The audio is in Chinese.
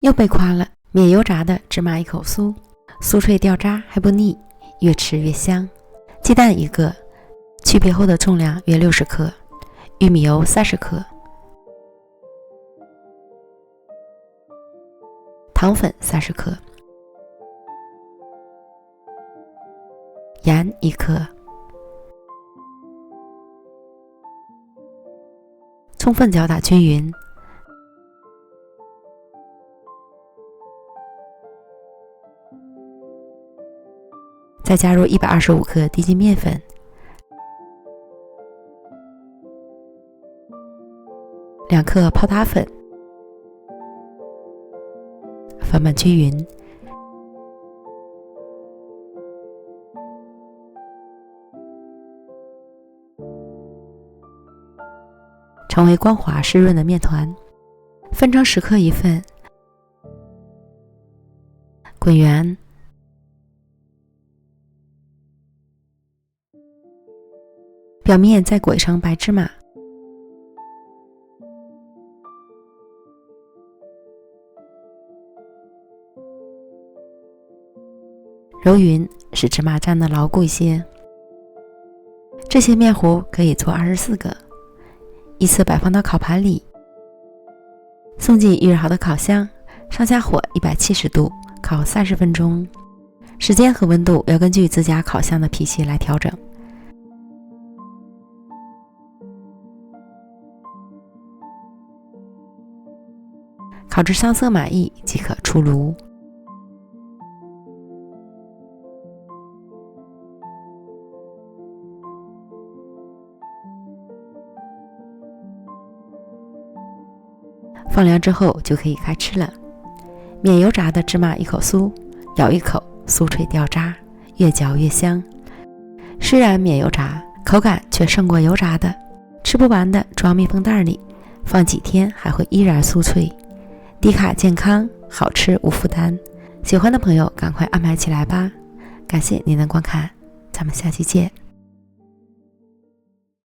又被夸了，免油炸的芝麻一口酥，酥脆掉渣还不腻，越吃越香。鸡蛋1个，去皮后的重量约60克，玉米油30克，糖粉30克，盐1克，充分搅打均匀。再加入125克低筋面粉，2克泡打粉，翻拌均匀。成为光滑湿润的面团，分成10克一份，滚圆。表面再裹一层白芝麻，揉匀，使芝麻粘得牢固一些。这些面糊可以做24个，依次摆放到烤盘里，送进预热好的烤箱，上下火170度烤30分钟，时间和温度要根据自家烤箱的脾气来调整。烤至上色满意即可出炉。放凉之后就可以开吃了。免油炸的芝麻一口酥，咬一口，酥脆掉渣，越嚼越香。虽然免油炸，口感却胜过油炸的。吃不完的装密封袋里，放几天还会依然酥脆。低卡健康，好吃无负担。喜欢的朋友赶快安排起来吧。感谢您的观看，咱们下期见。